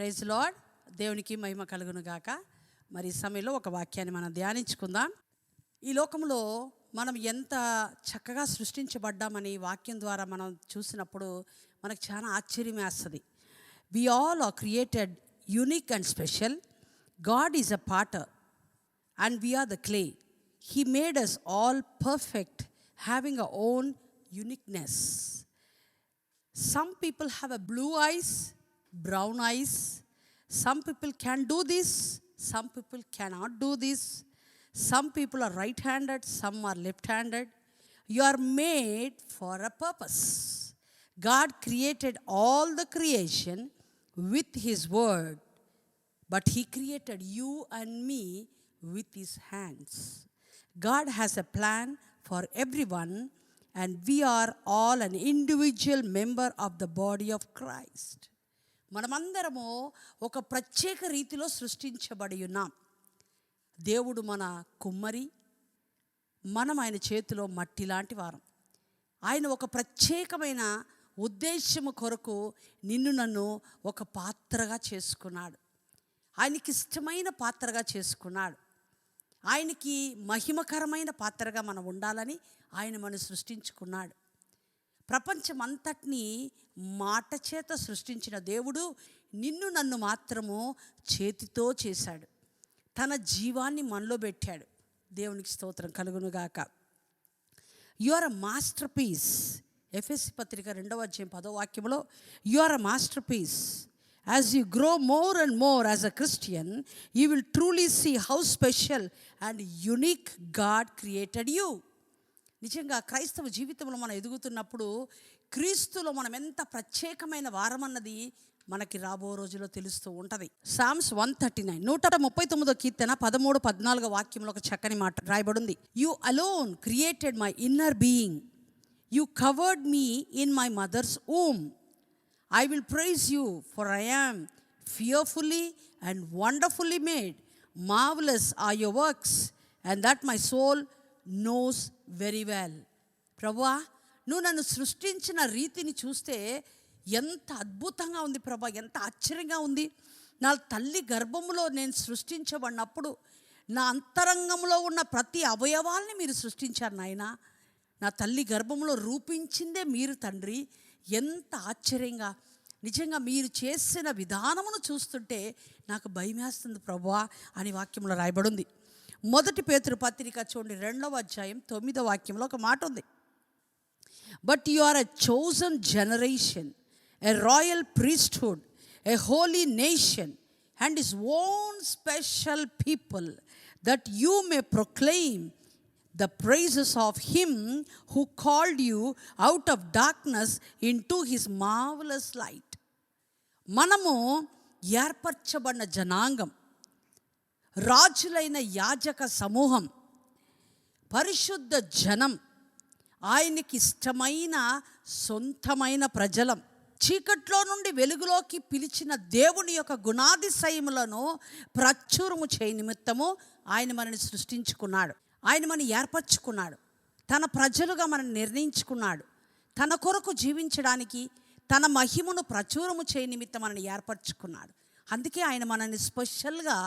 Praise lord. దేవునికి మహిమ కలుగును గాక. మరి ఈ సమయంలో ఒక వాక్యాన్ని మనం ధ్యానించుకుందాం. ఈ లోకంలో మనం ఎంత చక్కగా సృష్టించబడ్డామని వాక్యం ద్వారా మనం చూసినప్పుడు మనకు చాలా ఆశ్చర్యం వేస్తుంది. We all are created unique and special. God is a potter and we are the clay. He made us all perfect, having our own uniqueness. Some people have a blue eyes, brown eyes. Some people can do this, some people cannot do this. Some people are right-handed, some are left-handed. You are made for a purpose. God created all the creation with His word, but He created you and me with His hands. God has a plan for everyone, and we are all an individual member of the body of Christ. మనమందరము ఒక ప్రత్యేక రీతిలో సృష్టించబడి ఉన్నాం. దేవుడు మన కుమ్మరి, మనం ఆయన చేతిలో మట్టి లాంటి వారం. ఆయన ఒక ప్రత్యేకమైన ఉద్దేశము కొరకు నిన్ను నన్ను ఒక పాత్రగా చేసుకున్నాడు. ఆయనకి ఇష్టమైన పాత్రగా చేసుకున్నాడు. ఆయనకి మహిమకరమైన పాత్రగా మనం ఉండాలని ఆయన మనం సృష్టించుకున్నాడు. ప్రపంచం అంతటినీ మాట చేత సృష్టించిన దేవుడు నిన్ను నన్ను మాత్రము చేతితో చేశాడు. తన జీవాన్ని మనలో పెట్టాడు. దేవునికి స్తోత్రం కలుగునుగాక. You are a masterpiece. ఎఫెసీ పత్రిక 2వ అధ్యాయం 10వ వాక్యంలో you are a masterpiece. As you grow more and more as a Christian, you will truly see how special and unique God created you. నిజంగా క్రైస్తవ జీవితంలో మనం ఎదుగుతున్నప్పుడు క్రీస్తులో మనం ఎంత ప్రత్యేకమైన వారమన్నది మనకి రాబో రోజుల్లో తెలుస్తూ ఉంటుంది. సామ్స్ 139 139వ కీర్తన 13-14 వాక్యంలో ఒక చక్కని మాట రాయబడింది. You alone created my inner being. You covered me in my mother's womb. I will praise you, for I am fearfully and wonderfully made. Marvelous are your works, and that my soul knows very well. ప్రభువా, నువ్వు నన్ను సృష్టించిన రీతిని చూస్తే ఎంత అద్భుతంగా ఉంది ప్రభా, ఎంత ఆశ్చర్యంగా ఉంది. నా తల్లి గర్భములో నేను సృష్టించబడినప్పుడు నా అంతరంగంలో ఉన్న ప్రతి అవయవాల్ని మీరు సృష్టించారు నాయనా. నా తల్లి గర్భంలో రూపించిందే మీరు తండ్రి. ఎంత ఆశ్చర్యంగా, నిజంగా మీరు చేసిన విధానమును చూస్తుంటే నాకు భయమేస్తుంది ప్రభువా అని వాక్యంలో రాయబడింది. 1 పేతురు పత్రిక చూడండి 2వ అధ్యాయం 9వ వాక్యంలో ఒక మాట ఉంది. But you are a chosen generation, a royal priesthood, a holy nation, and his own special people, that you may proclaim the praises of him who called you out of darkness into his marvelous light. మనము ఏర్పరచబడిన జనాంగం, రాజులైన యాజక సమూహం, పరిశుద్ధ జనం, ఆయనకి ఇష్టమైన సొంతమైన ప్రజలం, చీకట్లో నుండి వెలుగులోకి పిలిచిన దేవుని యొక్క గుణాతిశయములను ప్రచురము చేయ నిమిత్తము ఆయన మనల్ని సృష్టించుకున్నాడు. ఆయన మనం ఏర్పరచుకున్నాడు. తన ప్రజలుగా మనం నిర్ణయించుకున్నాడు. తన కొరకు జీవించడానికి, తన మహిమను ప్రచురము చేయ నిమిత్తం మనల్ని ఏర్పరచుకున్నాడు. అందుకే ఆయన మనల్ని స్పెషల్గా,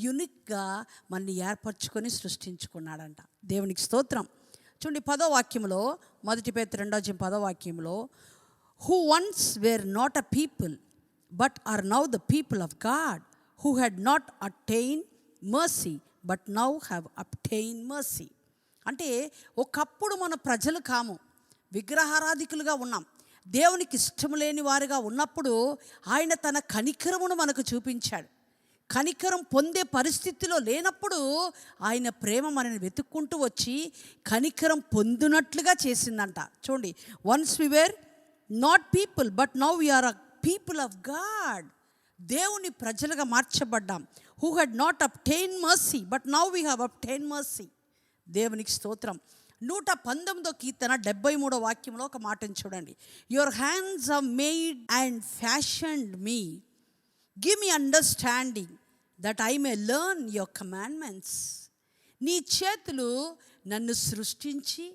యూనిక్గా మనల్ని ఏర్పరచుకొని సృష్టించుకున్నాడంట. దేవునికి స్తోత్రం. చూడండి 10వ వాక్యంలో, 1 పేతురు 2వ అధ్యాయం 10వ వాక్యంలో, who once were not a people but are now the people of God, who had not attain mercy but now have obtain mercy. అంటే ఒకప్పుడు మన ప్రజలు కాము, విగ్రహారాధికులుగా ఉన్నాం, దేవునికి ఇష్టం లేని వారుగా ఉన్నప్పుడు ఆయన తన కనికరమును మనకు చూపించాడు. కనికరం పొందే పరిస్థితిలో లేనప్పుడు ఆయన ప్రేమ మనని వెతుక్కుంటూ వచ్చి కనికరం పొందినట్లుగా చేసిందంట. చూడండి, once we were not people but now we are a people of God. దేవుని ప్రజలుగా మార్చబడ్డాం. Who had not obtain mercy but now we have obtain mercy. దేవునికి స్తోత్రం. 119వ కీర్తన 73వ వాక్యంలో ఒక మాటను చూడండి. Your hands are made and fashioned me, give me understanding that I may learn your commandments. నీ చేతులు నన్ను సృష్టించి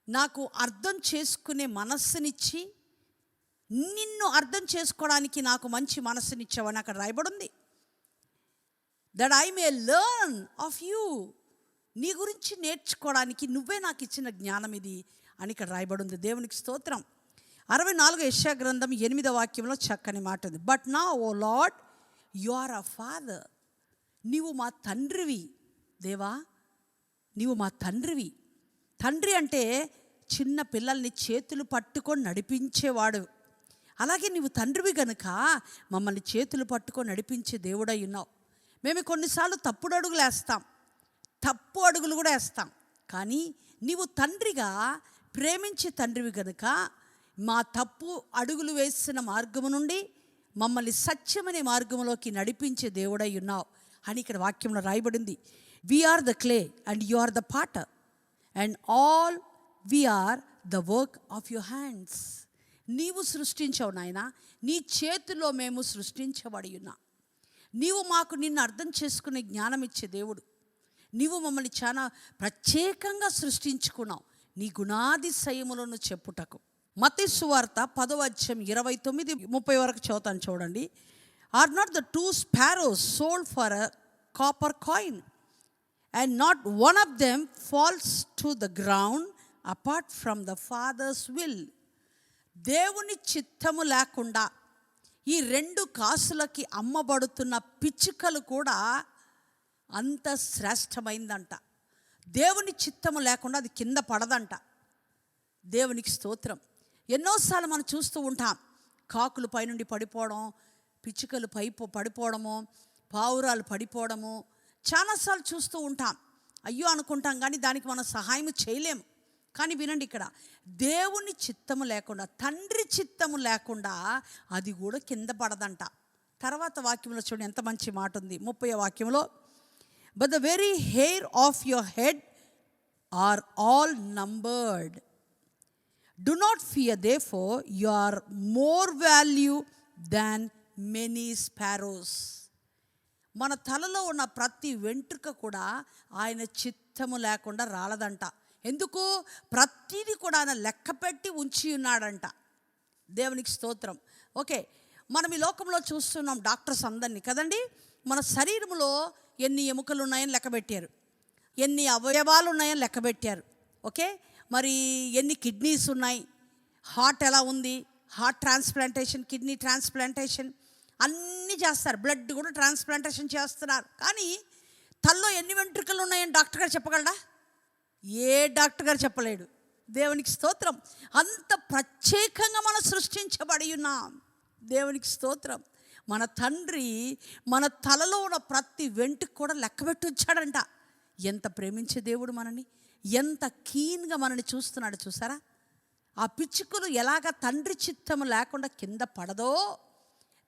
నాకు అర్థం చేసుకునే మనస్సునిచ్చి నిన్ను అర్థం చేసుకోవడానికి నాకు మంచి మనసునిచ్చావని అక్కడ రాయబడింది. That I may learn of you, నీ గురించి నేర్చుకోవడానికి నువ్వే నాకు ఇచ్చిన జ్ఞానం ఇది అని ఇక్కడ రాయబడింది. దేవునికి స్తోత్రం. 64 యెషయా గ్రంథం 8వ వాక్యంలో చక్కని మాట ఉంది. But now O Lord you are a father, నీవు మా తండ్రివి. దేవా, నీవు మా తండ్రివి. తండ్రి అంటే చిన్న పిల్లల్ని చేతులు పట్టుకొని నడిపించేవాడు. అలాగే నీవు తండ్రివి గనుక మమ్మల్ని చేతులు పట్టుకొని నడిపించే దేవుడై ఉన్నావు. మేము కొన్నిసార్లు తప్పుడు అడుగులు వేస్తాం, తప్పు అడుగులు కూడా వేస్తాం. కానీ నీవు తండ్రిగా ప్రేమించే తండ్రివి గనుక మా తప్పు అడుగులు వేసిన మార్గము నుండి మమ్మల్ని సత్యమనే మార్గంలోకి నడిపించే దేవుడై ఉన్నావు అని ఇక్కడ వాక్యంలో రాయబడింది. We are the clay and you are the potter and all we are the work of your hands. నీవు సృష్టించావు నాయన, నీ చేతిలో మేము సృష్టించబడి ఉన్నాం. నీవు మాకు నిన్ను అర్థం చేసుకునే జ్ఞానం ఇచ్చే దేవుడు. నీవు మమ్మల్ని చాలా ప్రత్యేకంగా సృష్టించుకున్నావు నీ గుణాతిశయములను చెప్పుటకు. మత్తయి సువార్త 10వ అధ్యాయం 29-30 వరకు చదువుతాను చూడండి. Are not the 2 sparrows sold for a copper coin, and not one of them falls to the ground apart from the Father's will. దేవుని చిత్తము లేకుండా ఈ 2 కాసులకి అమ్మబడుతున్న పిచ్చుకలు కూడా అంత శ్రేష్టమైందంట. దేవుని చిత్తము లేకుండా అది కింద పడదంట. దేవునికి స్తోత్రం. ఎన్నోసార్లు మనం చూస్తూ ఉంటాం, కాకులు పైనుండి పడిపోవడం, పిచ్చుకలు పడిపోవడము, పావురాలు పడిపోవడము చాలాసార్లు చూస్తూ ఉంటాం. అయ్యో అనుకుంటాం, కానీ దానికి మనం సహాయం చేయలేము. కానీ వినండి, ఇక్కడ దేవుని చిత్తము లేకుండా, తండ్రి చిత్తము లేకుండా అది కూడా కింద పడదంట. తర్వాత వాక్యంలో చూడండి ఎంత మంచి మాట ఉంది. 30వ వాక్యంలో, but the very hair of your head are all numbered. Do not fear, therefore, you are more value than many sparrows. మన తలలో ఉన్న ప్రతి వెంట్రుక కూడా ఆయన చిత్తము లేకుండా రాలదంట. ఎందుకు? ప్రతిదీ కూడా ఆయన లెక్క పెట్టి ఉంచి ఉన్నాడంట. దేవునికి స్తోత్రం. ఓకే, మనం ఈ లోకంలో చూస్తున్నాం డాక్టర్స్ అందరినీ కదండి. మన శరీరంలో ఎన్ని ఎముకలు ఉన్నాయని లెక్క పెట్టారు, ఎన్ని అవయవాలు ఉన్నాయని లెక్క పెట్టారు. ఓకే, మరి ఎన్ని కిడ్నీస్ ఉన్నాయి, హార్ట్ ఎలా ఉంది, హార్ట్ ట్రాన్స్ప్లాంటేషన్, కిడ్నీ ట్రాన్స్ప్లాంటేషన్ అన్నీ చేస్తారు, బ్లడ్ కూడా ట్రాన్స్ప్లాంటేషన్ చేస్తున్నారు. కానీ తల్లో ఎన్ని వెంట్రుకలు ఉన్నాయని డాక్టర్ గారు చెప్పగలడా? ఏ డాక్టర్ గారు చెప్పలేడు. దేవునికి స్తోత్రం. అంత ప్రత్యేకంగా మనం సృష్టించబడి ఉన్నాం. దేవునికి స్తోత్రం. మన తండ్రి మన తలలో ఉన్న ప్రతి వెంట్రుక కూడా లెక్కబెట్టి ఉంచాడంట. ఎంత ప్రేమించే దేవుడు మనని, ఎంత కీన్గా మనని చూస్తున్నాడు చూసారా. ఆ పిచ్చుకలు ఎలాగ తండ్రి చిత్తము లేకుండా కింద పడదో,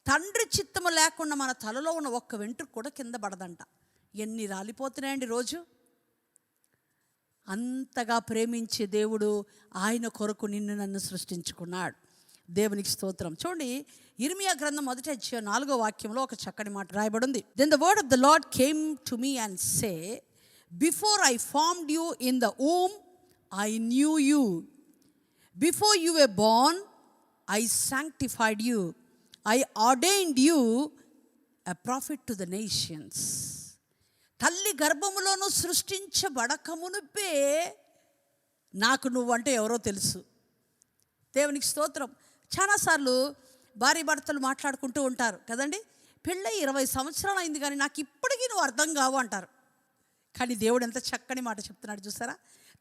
తండ్రి చిత్తము లేకుండా మన తలలో ఉన్న ఒక్క వెంట్రుక కూడా కింద పడదంట. ఎన్ని రాలిపోతున్నాయండి రోజు. అంతగా ప్రేమించే దేవుడు ఆయన కొరకు నిన్ను నన్ను సృష్టించుకున్నాడు. దేవునికి స్తోత్రం. చూడండి, ఇర్మియా గ్రంథం 1వ అధ్యాయం 4వ వాక్యంలో ఒక చక్కని మాట రాయబడింది. Then the word of the Lord came to me and say, before I formed you in the womb I knew you, before you were born I sanctified you, I ordained you a prophet to the nations. తల్లి గర్భములోనూ సృష్టించబడక మునుపే నాకు నువ్వంటే ఎవరో తెలుసు. దేవునికి స్తోత్రం. చాలాసార్లు భార్య భర్తలు మాట్లాడుకుంటూ ఉంటారు కదండి, పెళ్ళై 20 సంవత్సరాలు అయింది కానీ నాకు ఇప్పటికీ నువ్వు అర్థం కావు అంటారు. కానీ దేవుడు ఎంత చక్కని మాట చెప్తున్నాడు చూసారా.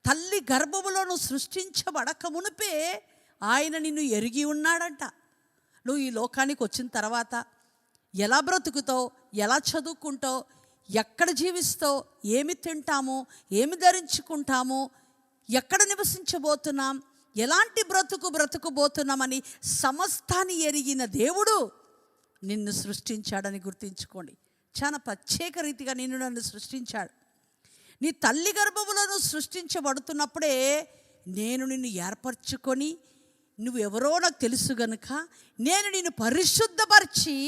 తల్లి గర్భములోనూ సృష్టించబడక మునుపే ఆయన నిన్ను ఎరిగి ఉన్నాడంట. నువ్వు ఈ లోకానికి వచ్చిన తర్వాత ఎలా బ్రతుకుతావు, ఎలా చదువుకుంటావు, ఎక్కడ జీవిస్తావు, ఏమి తింటాము, ఏమి ధరించుకుంటాము, ఎక్కడ నివసించబోతున్నాం, ఎలాంటి బ్రతుకుబోతున్నామని సమస్తాన్ని ఎరిగిన దేవుడు నిన్ను సృష్టించాడని గుర్తించుకోండి. చాలా ప్రత్యేక రీతిగా నిన్ను నన్ను సృష్టించాడు. నీ తల్లి గర్భములను సృష్టించబడుతున్నప్పుడే నేను నిన్ను ఏర్పరచుకొని, నువ్వు ఎవరో నాకు తెలుసు గనుక నేను నిన్ను పరిశుద్ధపరిచి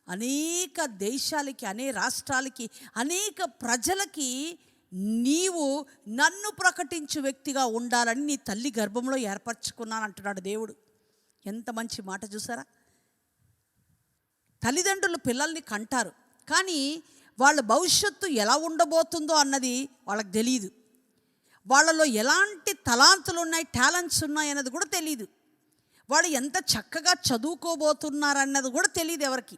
అనేక దేశాలకి, అనేక రాష్ట్రాలకి, అనేక ప్రజలకి నీవు నన్ను ప్రకటించు వ్యక్తిగా ఉండాలని నీ తల్లి గర్భంలో ఏర్పరచుకున్నాను అంటున్నాడు దేవుడు. ఎంత మంచి మాట చూసారా. తల్లిదండ్రులు పిల్లల్ని కంటారు, కానీ వాళ్ళ భవిష్యత్తు ఎలా ఉండబోతుందో అన్నది వాళ్ళకి తెలియదు. వాళ్ళలో ఎలాంటి తలాంతులు ఉన్నాయి, టాలెంట్స్ ఉన్నాయి అన్నది కూడా తెలియదు. వాళ్ళు ఎంత చక్కగా చదువుకోబోతున్నారన్నది కూడా తెలియదు ఎవరికి.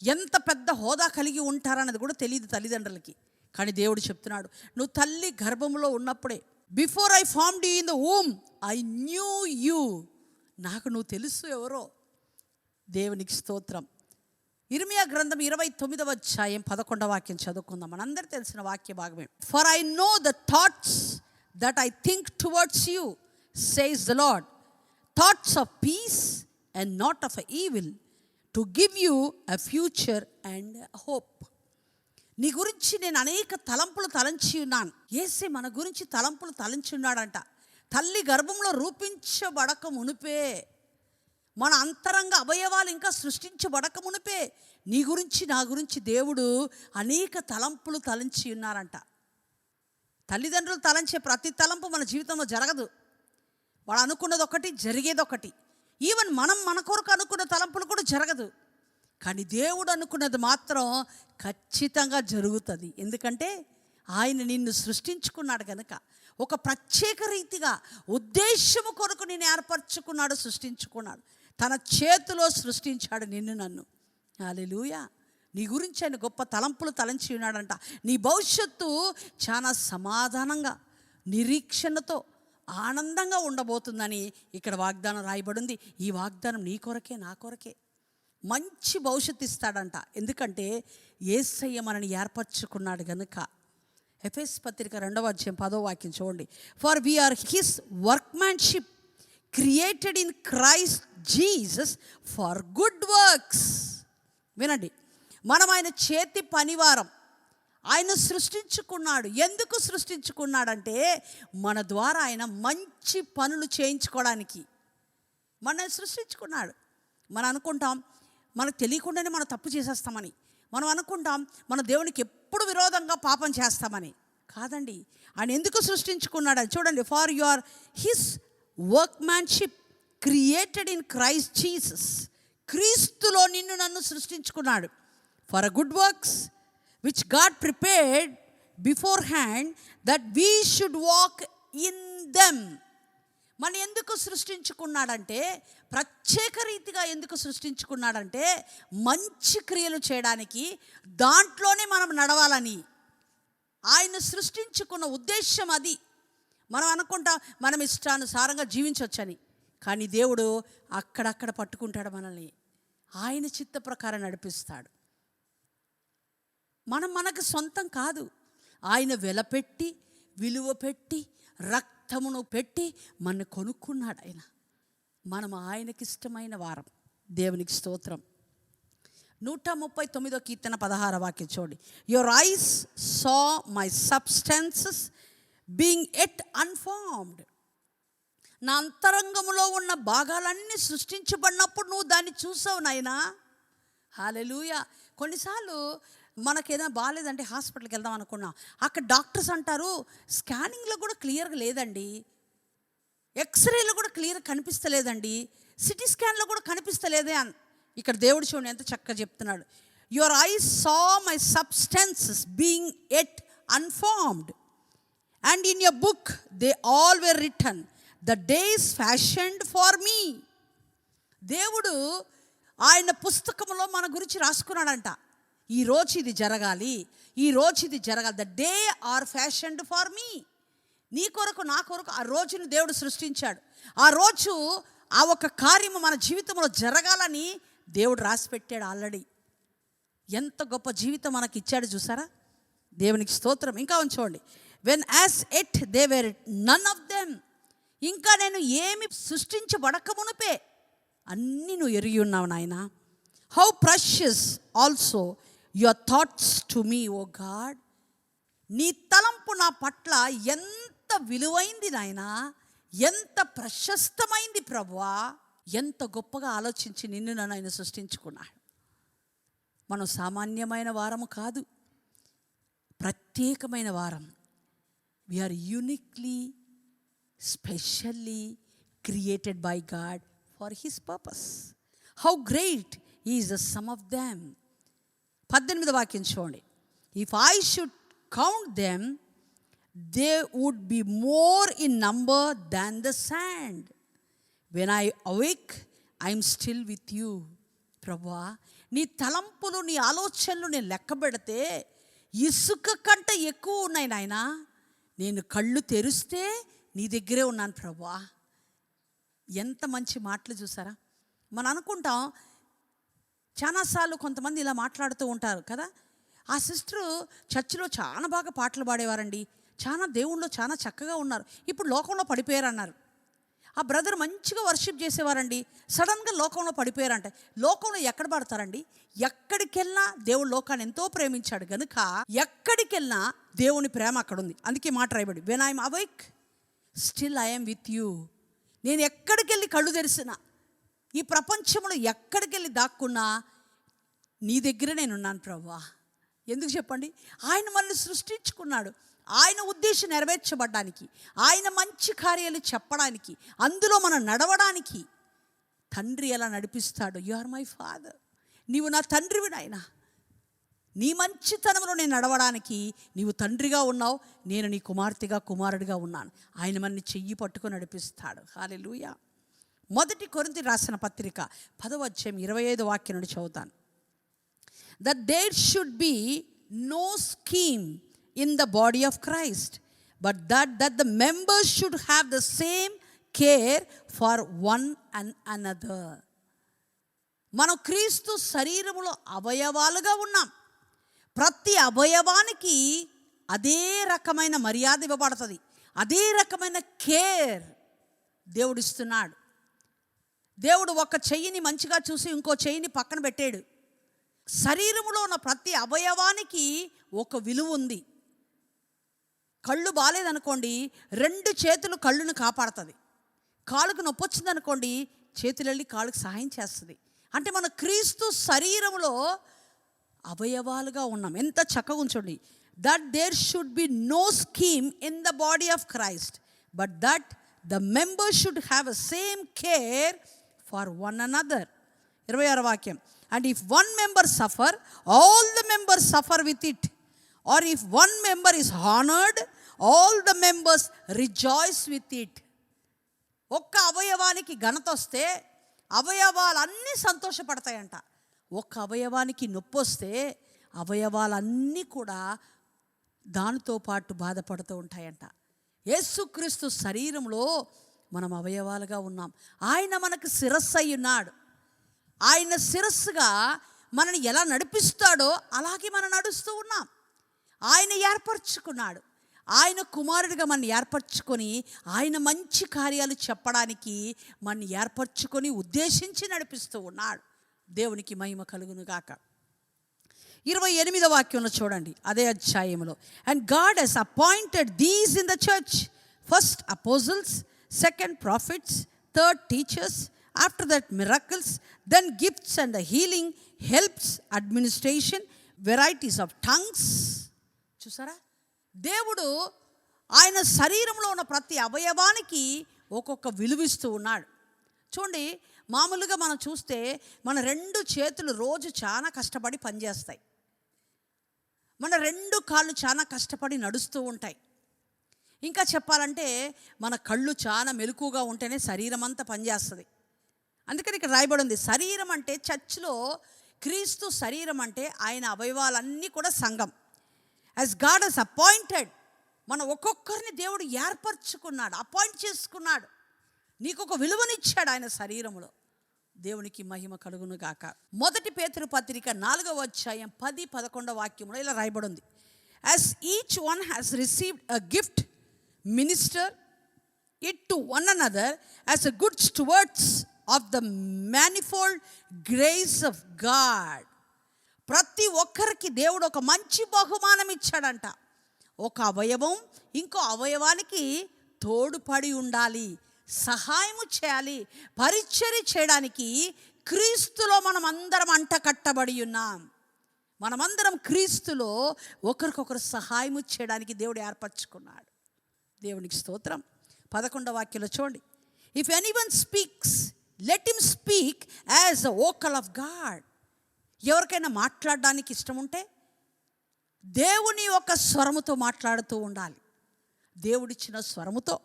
ఎంత పెద్ద హోదా కలిగి ఉంటారన్నది కూడా తెలియదు తల్లిదండ్రులకి. కానీ దేవుడు చెప్తున్నాడు, నువ్వు తల్లి గర్భంలో ఉన్నప్పుడే, before I formed you in the womb I knew you, నాకు నువ్వు తెలుసు ఎవరో. దేవునికి స్తోత్రం. ఇర్మియా గ్రంథం 29వ అధ్యాయం 11వ వాక్యం చదువుకుందాం. మనందరూ తెలిసిన వాక్య భాగమే. For I know the thoughts that I think towards you says the lord, thoughts of piece and not of evil, to give you a future and hope. నీ గురించి నేను అనేక తలంపులు తలంచి ఉన్నాను. యేసే మన గురించి తలంపులు తలంచి ఉన్నాడంట. తల్లి గర్భంలో రూపించబడక మునిపే, మన అంతరంగ అవయవాలు ఇంకా సృష్టించబడక మునిపే నీ గురించి నా గురించి దేవుడు అనేక తలంపులు తలంచి ఉన్నారంట. తల్లిదండ్రులు తలంచే ప్రతి తలంపు మన జీవితంలో జరగదు. వాడు అనుకున్నది ఒకటి, జరిగేది ఒకటి. ఈవెన్ మనం మన కొరకు అనుకున్న తలంపులు కూడా జరగదు. కానీ దేవుడు అనుకున్నది మాత్రం ఖచ్చితంగా జరుగుతుంది. ఎందుకంటే ఆయన నిన్ను సృష్టించుకున్నాడు కనుక, ఒక ప్రత్యేక రీతిగా ఉద్దేశము కొరకు నేను ఏర్పరచుకున్నాడు, సృష్టించుకున్నాడు. తన చేతిలో సృష్టించాడు నిన్ను నన్ను. హల్లెలూయా. నీ గురించి ఆయన గొప్ప తలంపులు తలంచి ఉన్నాడంట. నీ భవిష్యత్తు చాలా సమాధానంగా, నిరీక్షణతో, ఆనందంగా ఉండబోతుందని ఇక్కడ వాగ్దానం రాయబడింది. ఈ వాగ్దానం నీ కొరకే, నా కొరకే. మంచి భవిష్యత్తు ఇస్తాడంట. ఎందుకంటే యేసయ్య మనని ఏర్పరచుకున్నాడు కనుక. ఎఫెస్ పత్రిక 2వ అధ్యాయం 10వ వాక్యం చూడండి. For we are his workmanship created in Christ Jesus for good works. వినండి, మనం ఆయన చేతి పనివారం. ఆయన సృష్టించుకున్నాడు. ఎందుకు సృష్టించుకున్నాడంటే మన ద్వారా ఆయన మంచి పనులు చేయించుకోవడానికి మనల్ని సృష్టించుకున్నాడు. మనం అనుకుంటాం మనకు తెలియకుండానే మనం తప్పు చేసేస్తామని. మనం అనుకుంటాం మన దేవునికి ఎప్పుడు విరోధంగా పాపం చేస్తామని. కాదండి, ఆయన ఎందుకు సృష్టించుకున్నాడు చూడండి. For you are his workmanship created in Christ Jesus. క్రీస్తులో నిన్ను నన్ను సృష్టించుకున్నాడు. For a good works which God prepared beforehand that we should walk in them. మన ఎందుకు సృష్టించుకున్నాడంటే, ప్రత్యేక రీతిగా ఎందుకు సృష్టించుకున్నాడంటే మంచి క్రియలు చేయడానికి, దాంట్లోనే మనం నడవాలని ఆయన సృష్టించుకున్న ఉద్దేశం అది. మనం అనుకుంటాం మనం ఇష్టానుసారంగా జీవించవచ్చని, కానీ దేవుడు అక్కడక్కడ పట్టుకుంటాడు మనల్ని. ఆయన చిత్త ప్రకారం నడిపిస్తాడు. మనకు సొంతం కాదు. ఆయన వెలపెట్టి, విలువ పెట్టి, రక్తమును పెట్టి మన కొనుక్కున్నాడు ఆయన. మనం ఆయనకి ఇష్టమైన వారం. దేవునికి స్తోత్రం. 139వ కీర్తన 16వ వాక్యం చూడండి. Your eyes saw my substances being yet unformed. నా అంతరంగంలో ఉన్న భాగాలన్నీ సృష్టించబడినప్పుడు నువ్వు దాన్ని చూసావు నాయనా. హల్లెలూయా. కొన్నిసార్లు మనకేదైనా బాగాలేదంటే హాస్పిటల్కి వెళ్దాం అనుకున్నాం. అక్కడ డాక్టర్స్ అంటారు స్కానింగ్లో కూడా క్లియర్గా లేదండి, ఎక్స్రేలో కూడా క్లియర్గా కనిపిస్తలేదండి, సిటీ స్కాన్లో కూడా కనిపిస్తలేదే అని. ఇక్కడ దేవుడు చూడండి ఎంత చక్కగా చెప్తున్నాడు. Your eyes saw my substances being yet unformed and in your book they all were written the days fashioned for me. దేవుడు ఆయన పుస్తకంలో మన గురించి రాసుకున్నాడంట. ఈరోజు ఇది జరగాలి, ఈరోజు ఇది జరగాలి. The day or fashioned for మీ. నీ కొరకు, నా కొరకు ఆ రోజును దేవుడు సృష్టించాడు. ఆ రోజు ఆ ఒక కార్యము మన జీవితంలో జరగాలని దేవుడు రాసి పెట్టాడు ఆల్రెడీ. ఎంత గొప్ప జీవితం మనకి ఇచ్చాడు చూసారా. దేవునికి స్తోత్రం. ఇంకా ఉంచండి. When as yet they were none of them. ఇంకా నేను ఏమి సృష్టించబడక మునిపే అన్నీ నువ్వు ఎరిగి ఉన్నావు నాయన. How precious also your thoughts to me O God. నీ తలంపు నా పట్ల ఎంత విలువైంది నాయనా, ఎంత ప్రశస్తమైంది ప్రభువా. ఎంత గొప్పగా ఆలోచించి నిన్ను నన్ను ఆయన సృష్టించుకున్నాడు. మనం సామాన్యమైన వారము కాదు, ప్రత్యేకమైన వారం. We are uniquely specially created by God for his purpose. How great is the sum of them. 18వ వాక్యం చూడండి. If I should count them, they would be more in number than the sand. When I awake I'm still with you. ప్రభువా, నీ తలంపులు, నీ ఆలోచనలు నేను లెక్క పెడితే ఇసుక కంటే ఎక్కువ ఉన్నాయి నాయనా. నేను కళ్ళు తెరిస్తే నీ దగ్గరే ఉన్నాను ప్రభువా. ఎంత మంచి మాటలు చూసారా. మనం అనుకుంటాం, చాలాసార్లు కొంతమంది ఇలా మాట్లాడుతూ ఉంటారు కదా, ఆ సిస్టరు చర్చిలో చాలా బాగా పాటలు పాడేవారండి, చాలా దేవుళ్ళు చాలా చక్కగా ఉన్నారు, ఇప్పుడు లోకంలో పడిపోయారు అన్నారు. ఆ బ్రదర్ మంచిగా వర్షిప్ చేసేవారండి, సడన్గా లోకంలో పడిపోయారంటే. లోకంలో ఎక్కడ పడతారండి? ఎక్కడికి వెళ్ళినా దేవుడు లోకాన్ని ఎంతో ప్రేమించాడు కనుక ఎక్కడికి వెళ్ళినా దేవుని ప్రేమ అక్కడ ఉంది. అందుకే మాట రాయబడి, when I'm awake still I'm with you. నేను ఎక్కడికి వెళ్ళి కళ్ళు తెరిసినా, ఈ ప్రపంచంలో ఎక్కడికి వెళ్ళి దాక్కున్నా నీ దగ్గర నేనున్నాను ప్రభువా. ఎందుకు చెప్పండి? ఆయన మనల్ని సృష్టించుకున్నాడు, ఆయన ఉద్దేశం నెరవేర్చబడ్డానికి, ఆయన మంచి కార్యాలు చెప్పడానికి, అందులో మనం నడవడానికి. తండ్రి ఎలా నడిపిస్తాడు? యు ఆర్ మై ఫాదర్, నీవు నా తండ్రివి నాయన. నీ మంచితనంలో నేను నడవడానికి నీవు తండ్రిగా ఉన్నావు, నేను నీ కుమార్తెగా కుమారుడిగా ఉన్నాను. ఆయన మనల్ని చెయ్యి పట్టుకొని నడిపిస్తాడు. హల్లెలూయా. 1 కొరింథీ రాసిన పత్రిక 10వ అధ్యాయం 25వ వాక్యం నుండి చదువుతాను. That there should be no scheme in the body of Christ, but that the members should have the same care for one and another. మనం క్రీస్తు శరీరములో అవయవాలుగా ఉన్నాం. ప్రతి అవయవానికి అదే రకమైన మర్యాద ఇవ్వబడుతుంది, అదే రకమైన కేర్ దేవుడు ఇస్తున్నాడు. దేవుడు ఒక చెయ్యిని మంచిగా చూసి ఇంకో చెయ్యిని పక్కన పెట్టాడు. శరీరములో ఉన్న ప్రతి అవయవానికి ఒక విలువ ఉంది. కళ్ళు బాగాలేదనుకోండి, 2 చేతులు కళ్ళును కాపాడుతుంది. కాళ్ళకు నొప్పి వచ్చిందనుకోండి, చేతులు వెళ్ళి కాళ్ళకు సహాయం చేస్తుంది. అంటే మన క్రీస్తు శరీరంలో అవయవాలుగా ఉన్నాం. ఎంత చక్కగా ఉంచండి. That there should be no scheme in the body of Christ, but that the members should have a same care for one another. 26వ వాక్యం. And if one member suffer, all the members suffer with it. Or if one member is honored, all the members rejoice with it. ఒక్క అవయవానికి ఘనత వస్తే అవయవాలన్నీ సంతోషపడతాయంట. ఒక్క అవయవానికి నొప్పి వస్తే అవయవాలన్నీ కూడా దానితో పాటు బాధపడుతూ ఉంటాయంట. యేసుక్రీస్తు శరీరంలో మనం అవయవాలుగా ఉన్నాం. ఆయన మనకు శిరస్సు అయి ఉన్నాడు. ఆయన శిరస్సుగా మనని ఎలా నడిపిస్తాడో అలాగే మనం నడుస్తూ ఉన్నాం. ఆయన ఏర్పరచుకున్నాడు. ఆయన కుమారుడిగా మనం ఏర్పరచుకొని ఆయన మంచి కార్యాలు చెప్పడానికి మనం ఏర్పరచుకొని ఉద్దేశించి నడిపిస్తూ ఉన్నాడు. దేవునికి మహిమ కలుగును గాక. 28వ వాక్యంలో చూడండి, అదే అధ్యాయంలో. And God has appointed these in the church, first apostles, second prophets, third teachers, after that miracles, then gifts and the healing, helps, administration, varieties of tongues. చూసారా, దేవుడు ఆయన శరీరంలో ఉన్న ప్రతి అవయవానికి ఒక్కొక్క విలువిస్తూ ఉన్నాడు. చూడండి, మామూలుగా మనం చూస్తే మన 2 చేతులు రోజు చాలా కష్టపడి పనిచేస్తాయి, మన 2 కాళ్ళు చాలా కష్టపడి నడుస్తూ ఉంటాయి. ఇంకా చెప్పాలంటే మన కళ్ళు చాలా మెలకుగా ఉంటేనే శరీరం అంతా పనిచేస్తుంది. అందుకని ఇక్కడ రాయబడి ఉంది, శరీరం అంటే చర్చ్లో క్రీస్తు శరీరం అంటే ఆయన అవయవాలన్నీ కూడా సంఘం. యాజ్ గాడ్ హస్ అపాయింటెడ్, మన ఒక్కొక్కరిని దేవుడు ఏర్పరచుకున్నాడు, అపాయింట్ చేసుకున్నాడు. నీకు ఒక విలువనిచ్చాడు ఆయన శరీరంలో. దేవునికి మహిమ కలుగును గాక. 1 పేతురు పత్రిక 4వ అధ్యాయం 10-11 వాక్యంలో ఇలా రాయబడి ఉంది, as each one has received a gift, minister it to one another as a good stewards of the manifold grace of God. ప్రతి ఒక్కరికి దేవుడు ఒక మంచి బహుమానం ఇచ్చాడంట. ఒక అవయవం ఇంకో అవయవానికి తోడుపడి ఉండాలి, సహాయము చేయాలి, పరిచర్య చేయడానికి క్రీస్తులో మనం అందరం అంట కట్టబడి ఉన్నాం. మనమందరం క్రీస్తులో ఒకరికొకరు సహాయము చేయడానికి దేవుడు ఏర్పరచుకున్నాడు. దేవునికి స్తోత్రం. 11వ వాక్యంలో చూడండి, if anyone speaks let him speak as the vocal of God. ఎవరికైనా మాట్లాడడానికి ఇష్టం ఉంటే దేవుని యొక్క స్వరముతో మాట్లాడుతూ ఉండాలి, దేవుడిచ్చిన స్వరముతో.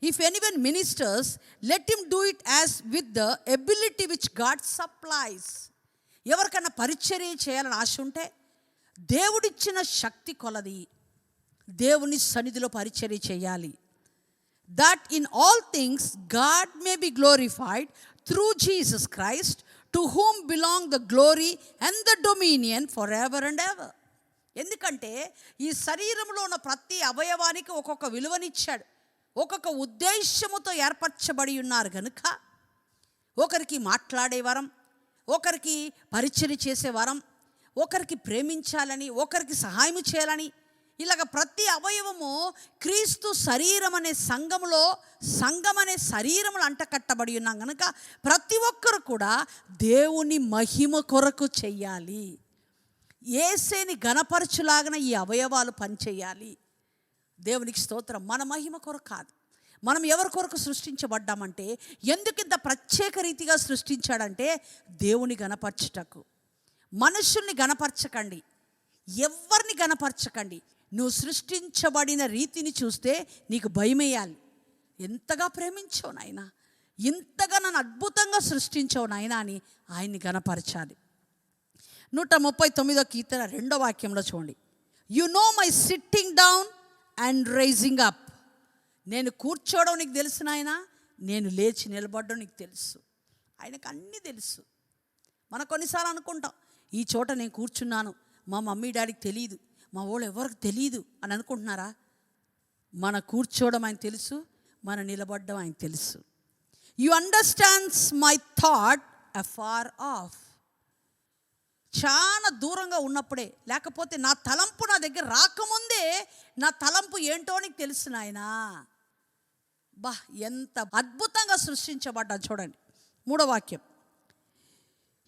If anyone ministers let him do it as with the ability which God supplies. ఎవరికైనా పరిచర్య చేయాలని ఆశ ఉంటే దేవుడిచ్చిన శక్తి కొలది దేవుని సన్నిధిలో పరిచర్య చేయాలి. That in all things God may be glorified through Jesus Christ, to whom belong the glory and the dominion for ever and ever. ఎందుకంటే ఈ శరీరంలో ఉన్న ప్రతి అవయవానికి ఒక్కొక్క విలువనిచ్చాడు, ఒక్కొక్క ఉద్దేశముతో ఏర్పరచబడి ఉన్నారు కనుక ఒకరికి మాట్లాడే వరం, ఒకరికి పరిచర్య చేసే వరం, ఒకరికి ప్రేమించాలని, ఒకరికి సహాయం చేయాలని, ఇలాగ ప్రతి అవయవము క్రీస్తు శరీరం అనే సంఘం అనే శరీరములు అంటకట్టబడి ఉన్నాం కనుక ప్రతి ఒక్కరు కూడా దేవుని మహిమ కొరకు చెయ్యాలి. యేసుని ఘనపరచులాగన ఈ అవయవాలు పనిచేయాలి. దేవునికి స్తోత్రం. మన మహిమ కొరకు కాదు. మనం ఎవరి కొరకు సృష్టించబడ్డామంటే, ఎందుకు ఇంత ప్రత్యేక రీతిగా సృష్టించాడంటే దేవుని గణపరచుటకు. మనుషుల్ని గణపరచకండి, ఎవరిని గణపరచకండి. నువ్వు సృష్టించబడిన రీతిని చూస్తే నీకు భయమేయాలి. ఎంతగా ప్రేమించావు నాయనా, ఇంతగా నన్ను అద్భుతంగా సృష్టించావు నాయనా అని ఆయన్ని గణపరచాలి. 139వ కీర్తన 2వ వాక్యంలో చూడండి. You know my sitting down and rising up. నేను కూర్చోవడం నీకు తెలుసు నాయనా, నేను లేచి నిలబడడం నీకు తెలుసు. ఆయనకు అన్నీ తెలుసు. మనం కొన్నిసార్లు అనుకుంటాం, ఈ చోట నేను కూర్చున్నాను, మా మమ్మీ డాడీకి తెలియదు, మా వాళ్ళు ఎవరికి తెలియదు అని అనుకుంటున్నారా? మన కూర్చోవడం ఆయన తెలుసు, మన నిలబడడం ఆయన తెలుసు. You understands my thought Afar of. చాలా దూరంగా ఉన్నప్పుడే, లేకపోతే నా తలంపు నా దగ్గర రాకముందే నా తలంపు ఏంటో నీకు తెలుసు నాయనా. బా, ఎంత అద్భుతంగా సృష్టించబడ్డా చూడండి. 3వ వాక్యం.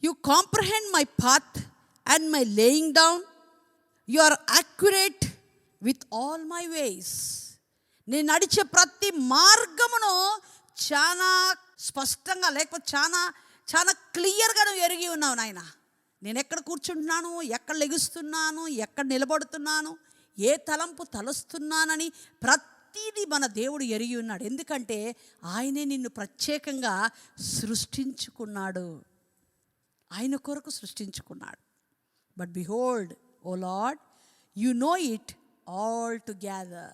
You comprehend my path and my laying down, you are accurate with all my ways. నేను నడిచే ప్రతి మార్గమును చాలా స్పష్టంగా, లేకపోతే చాలా క్లియర్గా నువ్వు ఎరిగి ఉన్నావు నాయన. నేను ఎక్కడ కూర్చుంటున్నాను, ఎక్కడ లెగుస్తున్నాను, ఎక్కడ నిలబడుతున్నాను, ఏ తలంపు తలుస్తున్నానని ప్రతిదీ మన దేవుడు ఎరిగి ఉన్నాడు. ఎందుకంటే ఆయనే నిన్ను ప్రత్యేకంగా సృష్టించుకున్నాడు, ఆయన కొరకు సృష్టించుకున్నాడు. But behold O Lord, you know it all together.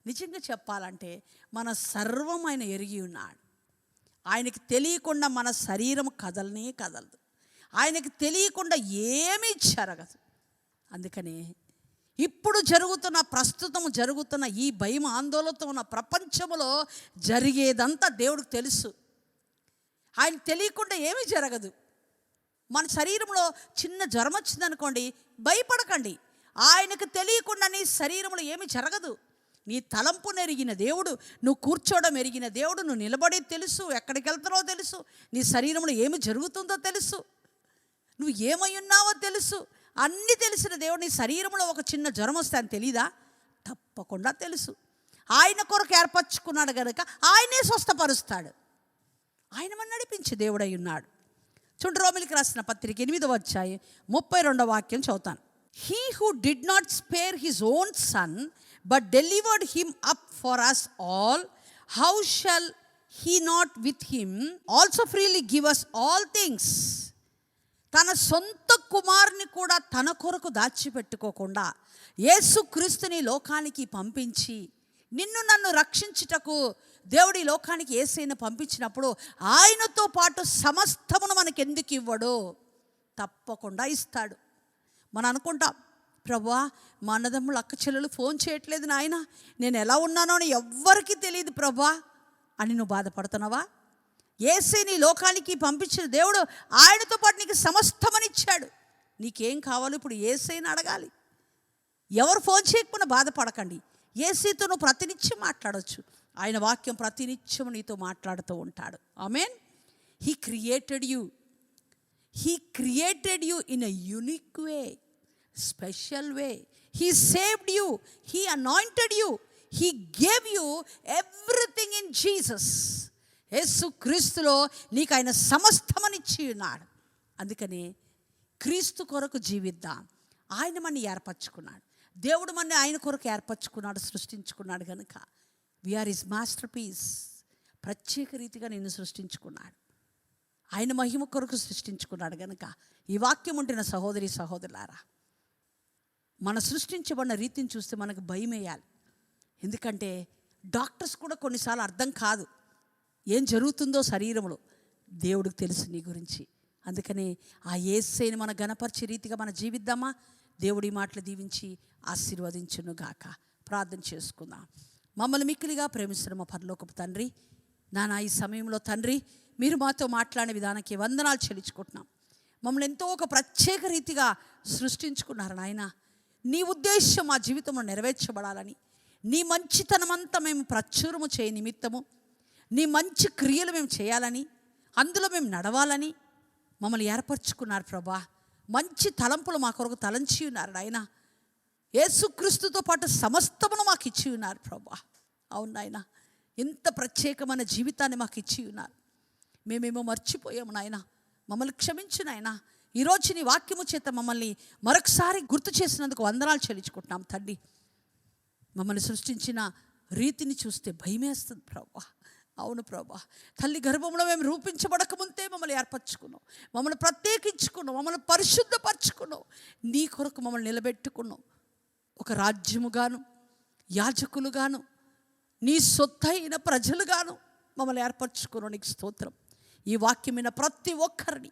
నిజంగా చెప్పాలంటే మన సర్వం ఆయన ఎరిగి ఉన్నాడు. ఆయనకి తెలియకుండా మన శరీరం కదలనే కదలదు, ఆయనకి తెలియకుండా ఏమీ జరగదు. అందుకనే ఇప్పుడు ప్రస్తుతం జరుగుతున్న ఈ భయం ఆందోళనతో ఉన్న ప్రపంచంలో జరిగేదంతా దేవుడికి తెలుసు. ఆయన తెలియకుండా ఏమీ జరగదు. మన శరీరంలో చిన్న జ్వరం వచ్చిందనుకోండి, భయపడకండి. ఆయనకు తెలియకుండా నీ శరీరంలో ఏమీ జరగదు. నీ తలంపును ఎరిగిన దేవుడు, నువ్వు కూర్చోవడం ఎరిగిన దేవుడు, నువ్వు నిలబడేది తెలుసు, ఎక్కడికి వెళ్తారో తెలుసు, నీ శరీరంలో ఏమి జరుగుతుందో తెలుసు, నువ్వు ఏమై ఉన్నావో తెలుసు. అన్నీ తెలిసిన దేవుడు నీ శరీరంలో ఒక చిన్న జ్వరం వస్తే అని తెలీదా? తప్పకుండా తెలుసు. ఆయన కొరకు ఏర్పరచుకున్నాడు కనుక ఆయనే స్వస్థపరుస్తాడు. ఆయన మన నడిపించే దేవుడై ఉన్నాడు. చూడండి, రోమిలికి రాసిన పత్రిక 8వ అధ్యాయం 32వ వాక్యం చదువుతాను. He who did not spare his own son but delivered him up for us all, how shall he not with him also freely give us all things. తన సొంత కుమారుని కూడా తన కొరకు దాచిపెట్టుకోకుండా యేసుక్రీస్తుని లోకానికి పంపించి నిన్ను నన్ను రక్షించుటకు దేవుడి లోకానికి యేసయ్యను పంపించినప్పుడు ఆయనతో పాటు సమస్తమును మనకెందుకు ఇవ్వడు? తప్పకుండా ఇస్తాడు. మనం అనుకుంటాం, ప్రభువా మా అన్నదమ్ములు అక్క చెల్లెలు ఫోన్ చేయట్లేదు నాయన, నేను ఎలా ఉన్నానో అని ఎవ్వరికీ తెలియదు ప్రభువా అని నువ్వు బాధపడుతున్నావా? యేసయ్యని లోకానికి పంపించిన దేవుడు ఆయనతో పాటు నీకు సమస్తమని ఇచ్చాడు. నీకేం కావాలో ఇప్పుడు యేసయ్యని అడగాలి. ఎవరు ఫోన్ చేయకపోయినా బాధపడకండి. యేసయ్యతో నువ్వు ప్రతినిత్యం మాట్లాడవచ్చు. ఆయన వాక్యం ప్రతినిత్యం నీతో మాట్లాడుతూ ఉంటాడు. ఆమేన్. He created you in a unique way, special way. He saved you, he anointed you, he gave you everything in Jesus. యేసు క్రీస్తులో నీకు ఆయన సమస్తమనిచ్చి ఉన్నాడు. అందుకని క్రీస్తు కొరకు జీవిద్దాం. ఆయన మనని ఏర్పరచుకున్నాడు, దేవుడు మనని ఆయన కొరకు ఏర్పరచుకున్నాడు, సృష్టించుకున్నాడు. కనుక వీఆర్ హిస్ మాస్టర్ పీస్. ప్రత్యేక రీతిగా నిన్ను సృష్టించుకున్నాడు, ఆయన మహిమ కొరకు సృష్టించుకున్నాడు. కనుక ఈ వాక్యం ఉంటున్న సహోదరి సహోదరులారా, మన సృష్టించబడిన రీతిని చూస్తే మనకు భయం వేయాలి. ఎందుకంటే డాక్టర్స్ కూడా కొన్నిసార్లు అర్థం కాదు ఏం జరుగుతుందో శరీరంలో. దేవుడికి తెలుసు నీ గురించి. అందుకని ఆ యేసయ్యని మన ఘనపరిచే రీతిగా మనం జీవిద్దామా? దేవుడి మాటలు దీవించి ఆశీర్వదించును గాక. ప్రార్థన చేసుకుందాం. మమ్మల్ని మిక్కిలిగా ప్రేమిస్తున్న మా పరలోకపు తండ్రి, నాన్న ఈ సమయంలో తండ్రి మీరు మాతో మాట్లాడే విధానానికి వందనాలు చెల్లించుకుంటున్నాం. మమ్మల్ని ఎంతో ఒక ప్రత్యేక రీతిగా సృష్టించుకున్నారు నాయన. నీ ఉద్దేశం మా జీవితంలో నెరవేర్చబడాలని, నీ మంచితనమంతా మేము ప్రచురము చేయ నిమిత్తము, నీ మంచి క్రియలు మేము చేయాలని, అందులో మేము నడవాలని మమ్మల్ని ఏర్పరచుకున్నారు ప్రభా. మంచి తలంపులు మా కొరకు తలంచి ఉన్నారు నాయన. యేసుక్రీస్తుతో పాటు సమస్తమును మాకు ఇచ్చి ఉన్నారు ప్రభా. అవును నాయన, ఇంత ప్రత్యేకమైన జీవితాన్ని మాకు ఇచ్చి ఉన్నారు. మేమేమో మర్చిపోయాము నాయన, మమ్మల్ని క్షమించు నాయన. ఈరోజు నీ వాక్యము చేత మమ్మల్ని మరొకసారి గుర్తు చేసినందుకు వందనాలు చెల్లించుకుంటున్నాం తండ్రి. మమ్మల్ని సృష్టించిన రీతిని చూస్తే భయమేస్తుంది ప్రభా. అవును ప్రభా, తల్లి గర్భంలో మేము రూపించబడక ముందే మమ్మల్ని ఏర్పరచుకున్నావు, మమ్మల్ని ప్రత్యేకించుకున్నావు, మమ్మల్ని పరిశుద్ధపరచుకున్నావు, నీ కొరకు మమ్మల్ని నిలబెట్టుకున్నావు. ఒక రాజ్యముగాను, యాజకులుగాను, నీ సొత్తైన ప్రజలుగాను మమ్మల్ని ఏర్పరచుకున్నావు. నీకు స్తోత్రం. ఈ వాక్యమైన ప్రతి ఒక్కరిని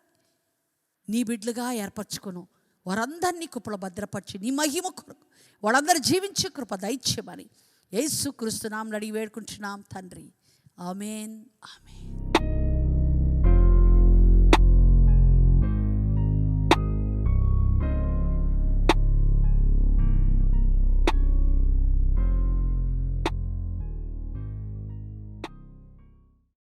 నీ బిడ్డలుగా ఏర్పరచుకున్నావు. వారందరినీ కృపలో భద్రపరిచి నీ మహిమ కొరకు వాళ్ళందరూ జీవించే కృప దైత్యమని యేసుక్రీస్తు నామమున అడిగి వేడుకుంటున్నాం తండ్రి. ఆమేన్, ఆమేన్.